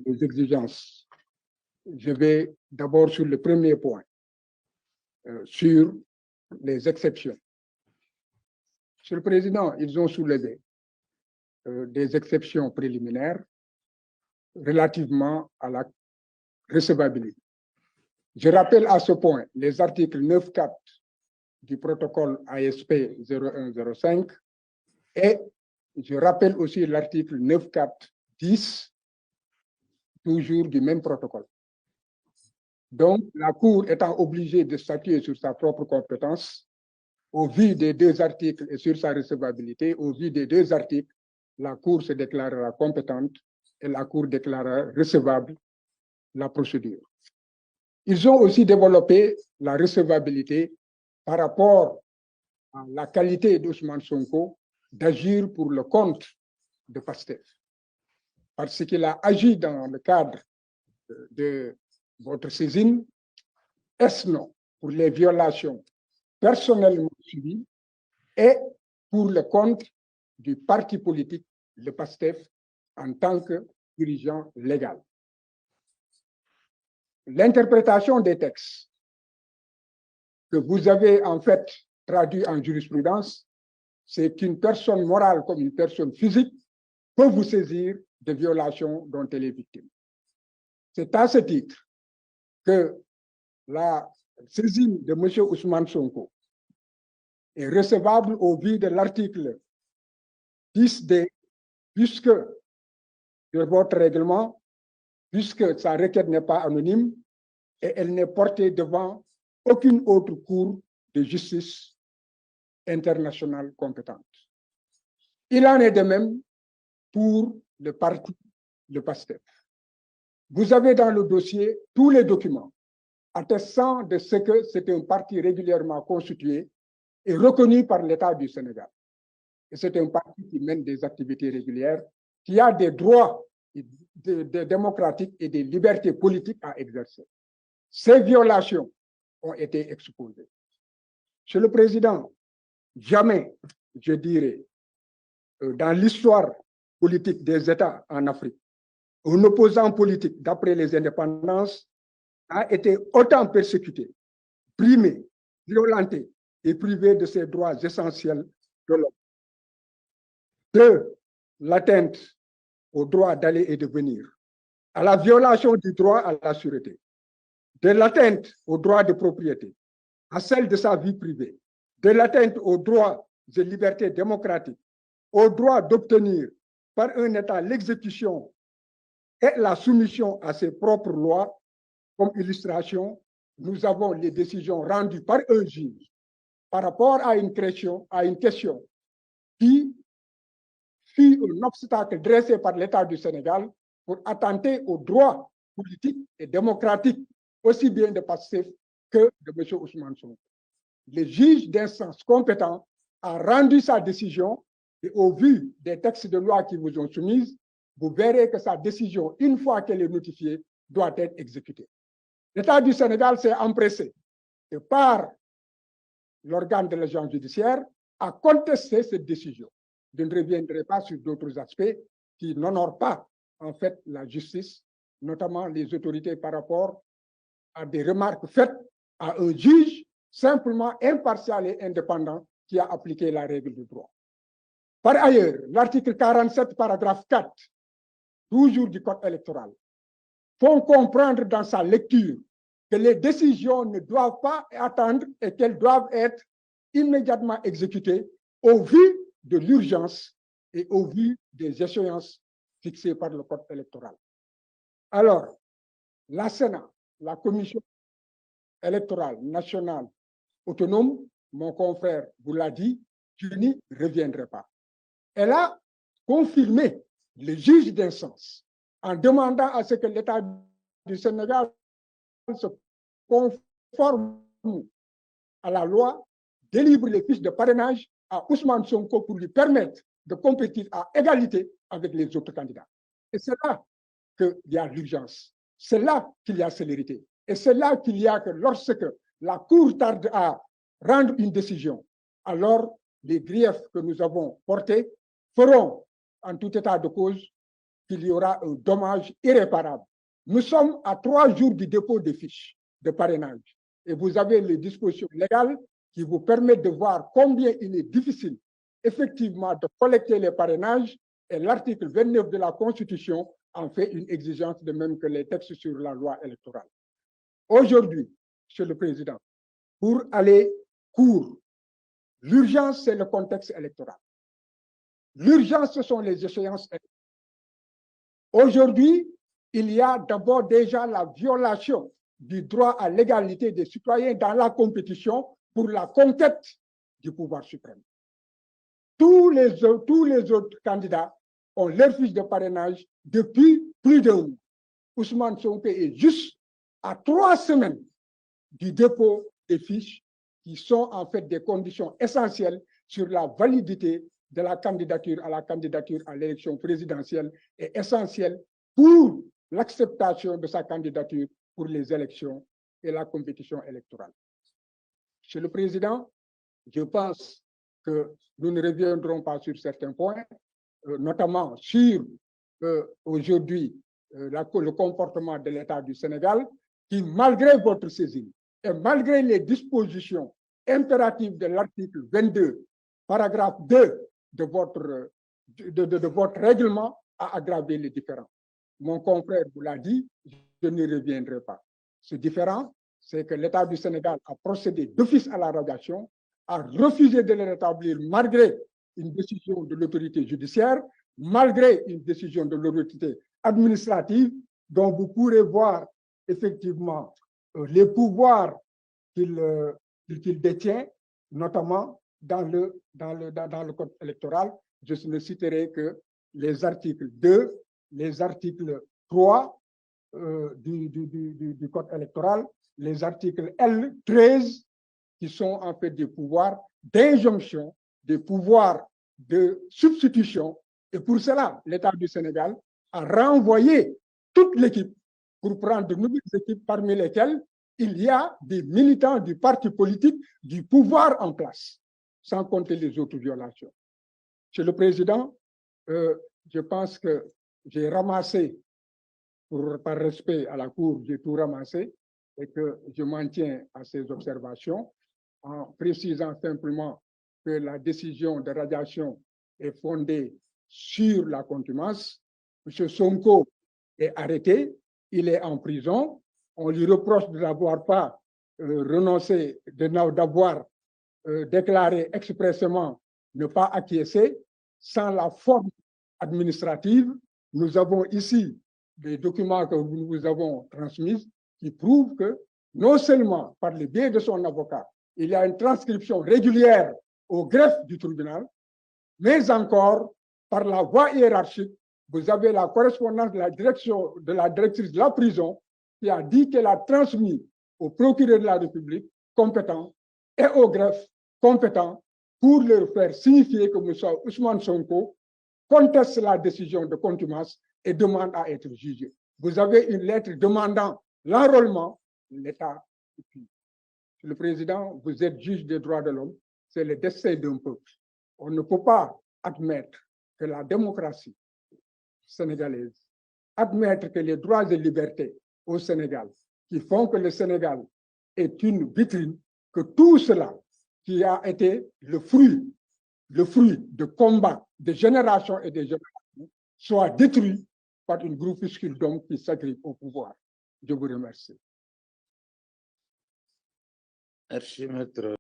les exigences. Je vais d'abord sur le premier point, sur les exceptions. Monsieur le Président, ils ont soulevé des exceptions préliminaires relativement à la recevabilité. Je rappelle à ce point les articles 9.4 du protocole ASP 0105 et je rappelle aussi l'article 9.4.10, toujours du même protocole. Donc, la Cour étant obligée de statuer sur sa propre compétence, au vu des deux articles et sur sa recevabilité, au vu des deux articles, la Cour se déclarera compétente et la Cour déclarera recevable la procédure. Ils ont aussi développé la recevabilité par rapport à la qualité d'Ousmane Sonko d'agir pour le compte de PASTEF. Parce qu'il a agi dans le cadre de votre saisine, est-ce non pour les violations personnellement subies et pour le compte du parti politique, le PASTEF, en tant que dirigeant légal. L'interprétation des textes que vous avez en fait traduit en jurisprudence, c'est qu'une personne morale comme une personne physique peut vous saisir de violations dont elle est victime. C'est à ce titre que la saisine de M. Ousmane Sonko est recevable au vu de l'article 10D, puisque de votre règlement, puisque sa requête n'est pas anonyme et elle n'est portée devant aucune autre cour de justice internationale compétente. Il en est de même pour le parti, le PASTEF. Vous avez dans le dossier tous les documents attestant de ce que c'est un parti régulièrement constitué et reconnu par l'État du Sénégal. Et c'est un parti qui mène des activités régulières, qui a des droits démocratiques et des libertés politiques à exercer. Ces violations ont été exposées. Monsieur le Président, jamais, je dirais, dans l'histoire politique des États en Afrique, un opposant politique, d'après les indépendances, a été autant persécuté, brimé, violenté et privé de ses droits essentiels de l'homme. De l'atteinte au droit d'aller et de venir, à la violation du droit à la sûreté, de l'atteinte au droit de propriété, à celle de sa vie privée, de l'atteinte aux droits et libertés démocratiques, au droit d'obtenir par un État l'exécution et la soumission à ses propres lois. Comme illustration, nous avons les décisions rendues par un juge par rapport à une question qui fut un obstacle dressé par l'État du Sénégal pour attenter aux droits politiques et démocratiques, aussi bien de PASTEF que de M. Ousmane Sonko. Le juge d'instance compétent a rendu sa décision et au vu des textes de loi qui vous ont soumis, vous verrez que sa décision, une fois qu'elle est notifiée, doit être exécutée. L'État du Sénégal s'est empressé, et par l'organe de l'agence judiciaire, à contester cette décision. Je ne reviendrai pas sur d'autres aspects qui n'honorent pas, en fait, la justice, notamment les autorités par rapport à des remarques faites à un juge simplement impartial et indépendant qui a appliqué la règle du droit. Par ailleurs, l'article 47, paragraphe 4, toujours du Code électoral, font comprendre dans sa lecture que les décisions ne doivent pas attendre et qu'elles doivent être immédiatement exécutées au vu de l'urgence et au vu des échéances fixées par le Code électoral. Alors, la Sénat, la Commission électorale nationale autonome, mon confrère vous l'a dit, tu n'y reviendrai pas. Elle a confirmé le juge d'instance en demandant à ce que l'État du Sénégal se conforme à la loi, délivre les fiches de parrainage à Ousmane Sonko pour lui permettre de compétir à égalité avec les autres candidats. Et c'est là qu'il y a l'urgence, c'est là qu'il y a célérité, et c'est là qu'il y a que lorsque la Cour tarde à rendre une décision, alors les griefs que nous avons portés feront, en tout état de cause, qu'il y aura un dommage irréparable. Nous sommes à 3 jours du dépôt des fiches de parrainage et vous avez les dispositions légales qui vous permettent de voir combien il est difficile effectivement de collecter les parrainages, et l'article 29 de la Constitution en fait une exigence, de même que les textes sur la loi électorale. Aujourd'hui, Monsieur le Président, pour aller court, l'urgence, c'est le contexte électoral. L'urgence, ce sont les échéances électorales. Aujourd'hui, il y a d'abord déjà la violation du droit à l'égalité des citoyens dans la compétition pour la conquête du pouvoir suprême. Tous les autres candidats ont leur fiche de parrainage depuis plus d'un mois. Ousmane Sonko est juste à 3 semaines du dépôt des fiches qui sont en fait des conditions essentielles sur la validité de la candidature à l'élection présidentielle et essentielles pour l'acceptation de sa candidature pour les élections et la compétition électorale. Monsieur le Président, je pense que nous ne reviendrons pas sur certains points, notamment sur aujourd'hui le comportement de l'État du Sénégal, qui, malgré votre saisine et malgré les dispositions impératives de l'article 22, paragraphe 2 de votre règlement, a aggravé les différends. Mon confrère vous l'a dit, je n'y reviendrai pas. Ce différend, c'est que l'État du Sénégal a procédé d'office à la radiation, a refusé de le rétablir malgré une décision de l'autorité judiciaire, malgré une décision de l'autorité administrative, dont vous pourrez voir effectivement les pouvoirs qu'il détient, notamment dans le code électoral. Je ne citerai que les articles 2, les articles 3 du code électoral, les articles L13, qui sont en fait des pouvoirs d'injonction, des pouvoirs de substitution. Et pour cela, l'État du Sénégal a renvoyé toute l'équipe pour prendre de nouvelles équipes, parmi lesquelles il y a des militants du parti politique du pouvoir en place, sans compter les autres violations. Monsieur le Président, je pense que j'ai ramassé, par respect à la Cour, j'ai tout ramassé et que je m'en tiens à ces observations en précisant simplement que la décision de radiation est fondée sur la contumace. M. Sonko est arrêté, il est en prison. On lui reproche de n'avoir pas renoncé, d'avoir déclaré expressément ne pas acquiescer. Sans la forme administrative, nous avons ici des documents que nous vous avons transmis qui prouvent que non seulement par le biais de son avocat, il y a une transcription régulière au greffe du tribunal, mais encore par la voie hiérarchique, vous avez la correspondance de la directrice de la prison qui a dit qu'elle a transmis au procureur de la République compétent et au greffe compétent pour leur faire signifier que M. Ousmane Sonko conteste la décision de contumace et demande à être jugé. Vous avez une lettre demandant l'enrôlement, l'État. Le Président, vous êtes juge des droits de l'homme, c'est le destin d'un peuple. On ne peut pas admettre que la démocratie sénégalaise, admettre que les droits et libertés au Sénégal, qui font que le Sénégal est une vitrine, que tout cela qui a été le fruit de combats de générations et de générations soit détruit par une groupuscule d'hommes qui s'agrippent au pouvoir. Je vous remercie. Merci, maître.